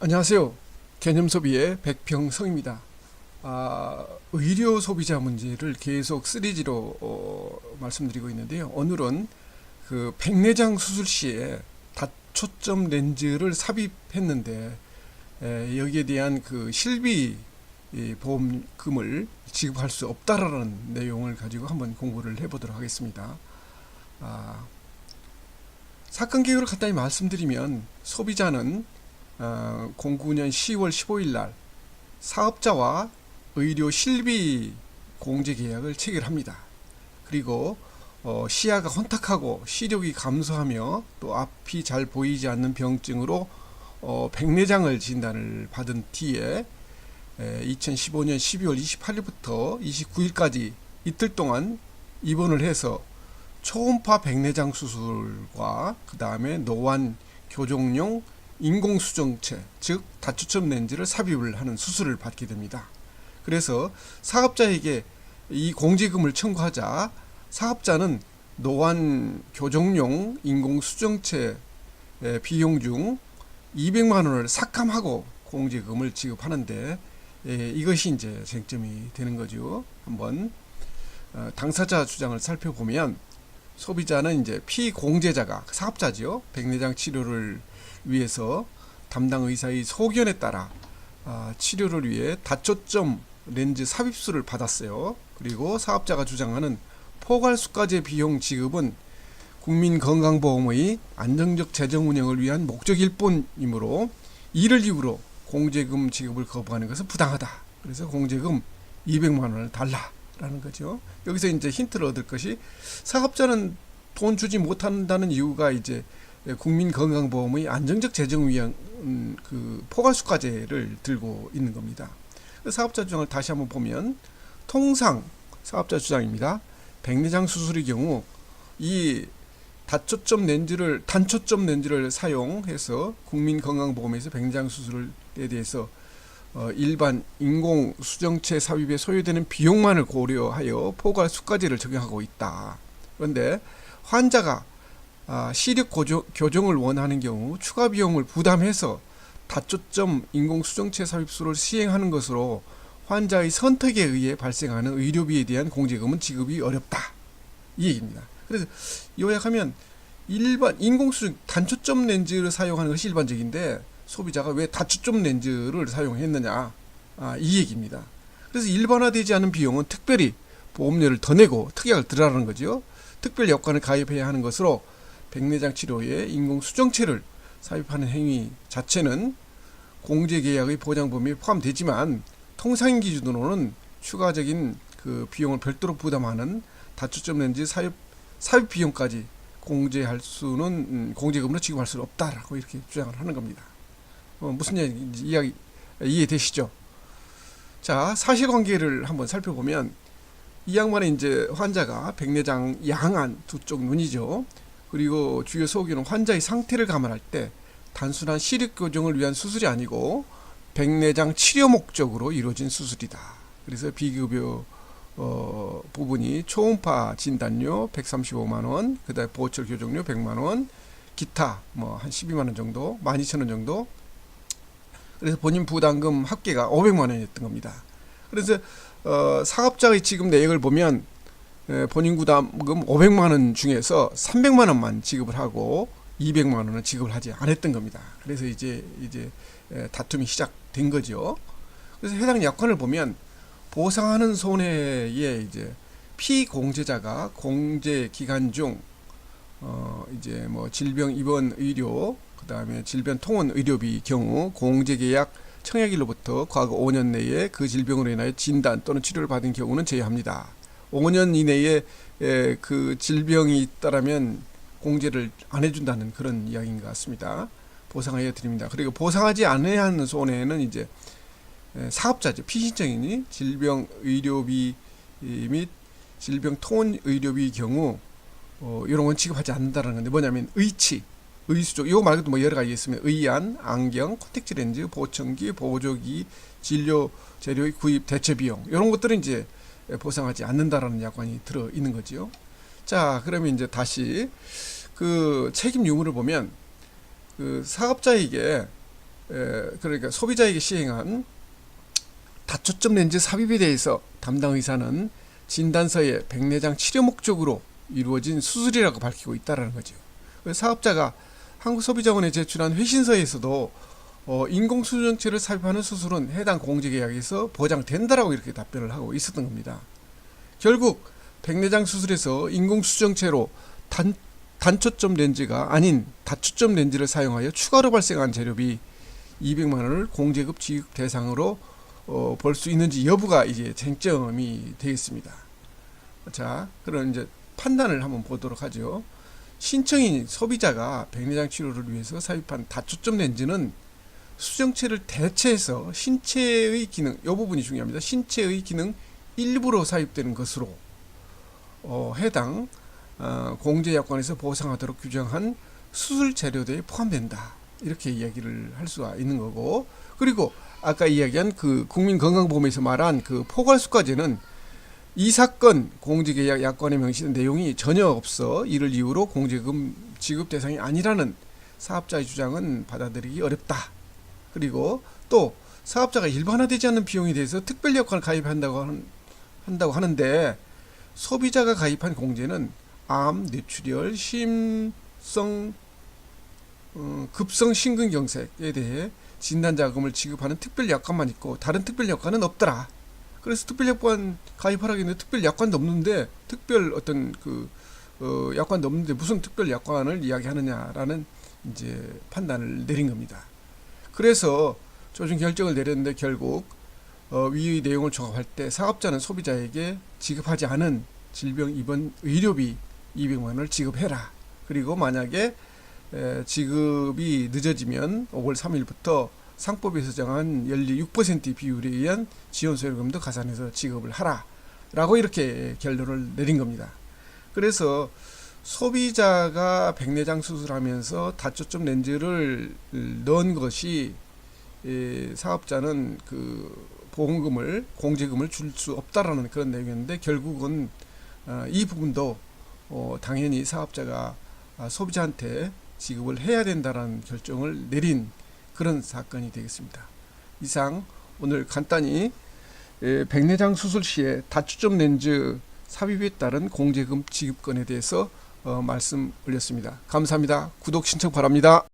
안녕하세요. 개념소비의 백평성입니다. 의료 소비자 문제를 계속 시리즈로 말씀드리고 있는데요. 오늘은 그 백내장 수술 시에 다초점 렌즈를 삽입했는데 여기에 대한 그 실비 보험금을 지급할 수 없다라는 내용을 가지고 한번 공부를 해보도록 하겠습니다. 사건 계획을 간단히 말씀드리면 소비자는 09년 10월 15일 날 사업자와 의료 실비 공제 계약을 체결합니다. 그리고 시야가 혼탁하고 시력이 감소하며 또 앞이 잘 보이지 않는 병증으로 백내장을 진단을 받은 뒤에 2015년 12월 28일부터 29일까지 이틀 동안 입원을 해서 초음파 백내장 수술과 그 다음에 노안 교정용 인공수정체, 즉 다초점 렌즈를 삽입을 하는 수술을 받게 됩니다. 그래서 사업자에게 이 공제금을 청구하자 사업자는 노안 교정용 인공수정체 비용 중 200만 원을 삭감하고 공제금을 지급하는데 이것이 이제 쟁점이 되는 거죠. 한번 당사자 주장을 살펴보면 소비자는 이제 피공제자가 사업자죠. 백내장 치료를 위해서 담당 의사의 소견에 따라 치료를 위해 다초점 렌즈 삽입술을 받았어요. 그리고 사업자가 주장하는 포괄수가제 비용 지급은 국민건강보험의 안정적 재정 운영을 위한 목적일 뿐이므로 이를 이유로 공제금 지급을 거부하는 것은 부당하다. 그래서 공제금 200만 원을 달라라는 거죠. 여기서 이제 힌트를 얻을 것이 사업자는 돈 주지 못한다는 이유가 이제 국민건강보험의 안정적 재정 위한 그 포괄수가제를 들고 있는 겁니다. 사업자 주장을 다시 한번 보면 통상 사업자 주장입니다. 백내장 수술의 경우 이 단초점 렌즈를 사용해서 국민건강보험에서 백내장 수술에 대해서 일반 인공수정체 삽입에 소요되는 비용만을 고려하여 포괄수가제를 적용하고 있다. 그런데 환자가 시력 교정을 원하는 경우 추가 비용을 부담해서 다초점 인공수정체 삽입술을 시행하는 것으로 환자의 선택에 의해 발생하는 의료비에 대한 공제금은 지급이 어렵다. 이 얘기입니다. 그래서 요약하면 일반 인공수정 단초점 렌즈를 사용하는 것이 일반적인데 소비자가 왜 다초점 렌즈를 사용했느냐, 이 얘기입니다. 그래서 일반화되지 않은 비용은 특별히 보험료를 더 내고 특약을 들어라는 거죠. 특별 여건을 가입해야 하는 것으로 백내장 치료에 인공수정체를 삽입하는 행위 자체는 공제계약의 보장 범위에 포함되지만 통상인 기준으로는 추가적인 그 비용을 별도로 부담하는 다초점 렌즈 삽입 비용까지 공제할 수는 공제금으로 지급할 수는 없다라고 이렇게 주장을 하는 겁니다. 무슨 이야기 이해되시죠? 자, 사실관계를 한번 살펴보면 이 양반의 이제 환자가 백내장 양안 두 쪽 눈이죠. 그리고 주요 소견은 환자의 상태를 감안할 때 단순한 시력 교정을 위한 수술이 아니고 백내장 치료 목적으로 이루어진 수술이다. 그래서 비급여 부분이 초음파 진단료 135만 원, 그다음에 보철 교정료 100만 원, 기타 뭐 한 12만 원 정도, 12,000원 정도. 그래서 본인 부담금 합계가 500만 원이었던 겁니다. 그래서 사업자의 지급 내역을 보면 본인 부담금 500만 원 중에서 300만 원만 지급을 하고 200만 원은 지급을 하지 않았던 겁니다. 그래서 이제 다툼이 시작된 거죠. 그래서 해당 약관을 보면 보상하는 손해에 이제 피공제자가 공제 기간 중 이제 뭐 질병 입원 의료, 그다음에 질병 통원 의료비 경우 공제계약 청약일로부터 과거 5년 내에 그 질병으로 인하여 진단 또는 치료를 받은 경우는 제외합니다. 5년 이내에 그 질병이 있다라면 공제를 안 해준다는 그런 이야기인 것 같습니다. 보상하여 드립니다. 그리고 보상하지 않아야 하는 손해는 이제 사업자죠. 피신청인이 질병 의료비 및 질병 통원 의료비 경우 이런 건 지급하지 않는다는 건데 뭐냐면 의수족 이거 말고도 뭐 여러 가지 있습니다. 의안, 안경, 콘택트 렌즈, 보청기, 보조기, 진료 재료의 구입 대체 비용 이런 것들은 이제 보상하지 않는다라는 약관이 들어 있는 거죠. 자, 그러면 이제 다시 그 책임 유무를 보면 그 사업자에게 그러니까 소비자에게 시행한 다초점 렌즈 삽입에 대해서 담당 의사는 진단서에 백내장 치료 목적으로 이루어진 수술이라고 밝히고 있다는 거죠. 사업자가 한국소비자원에 제출한 회신서에서도 인공수정체를 삽입하는 수술은 해당 공제계약에서 보장된다라고 이렇게 답변을 하고 있었던 겁니다. 결국 백내장 수술에서 인공수정체로 단초점 렌즈가 아닌 다초점 렌즈를 사용하여 추가로 발생한 재료비 200만 원을 공제급 지급 대상으로 볼 수 있는지 여부가 이제 쟁점이 되겠습니다. 자, 그럼 이제 판단을 한번 보도록 하죠. 신청인 소비자가 백내장 치료를 위해서 삽입한 다초점 렌즈는 수정체를 대체해서 신체의 기능, 이 부분이 중요합니다. 신체의 기능 일부로 삽입되는 것으로 해당 공제약관에서 보상하도록 규정한 수술 재료대에 포함된다. 이렇게 이야기를 할 수가 있는 거고, 그리고 아까 이야기한 그 국민건강보험에서 말한 그 포괄수가제는 이 사건 공제계약 약관에 명시된 내용이 전혀 없어 이를 이유로 공제금 지급 대상이 아니라는 사업자의 주장은 받아들이기 어렵다. 그리고 또 사업자가 일반화되지 않는 비용에 대해서 특별여건을 가입한다고 하는데 소비자가 가입한 공제는 암, 뇌출혈, 급성 심근경색에 대해 진단자금을 지급하는 특별약관만 있고 다른 특별약관은 없더라. 그래서 특별약관 가입하라고 했는데 특별약관도 없는데 약관도 없는데 무슨 특별약관을 이야기하느냐라는 이제 판단을 내린 겁니다. 그래서 조정 결정을 내렸는데 결국 위 내용을 종합할 때 사업자는 소비자에게 지급하지 않은 질병 입원 의료비 200만 원을 지급해라. 그리고 만약에 지급이 늦어지면 5월 3일부터 상법에서 정한 연리 6% 비율에 의한 지원소요금도 가산해서 지급을 하라 라고 이렇게 결론을 내린 겁니다. 그래서 소비자가 백내장 수술하면서 다초점 렌즈를 넣은 것이 사업자는 그 보험금을 공제금을 줄 수 없다라는 그런 내용이었는데 결국은 이 부분도 당연히 사업자가 소비자한테 지급을 해야 된다는 결정을 내린 그런 사건이 되겠습니다. 이상 오늘 간단히 백내장 수술 시에 다초점 렌즈 삽입에 따른 공제금 지급건에 대해서 말씀 올렸습니다. 감사합니다. 구독 신청 바랍니다.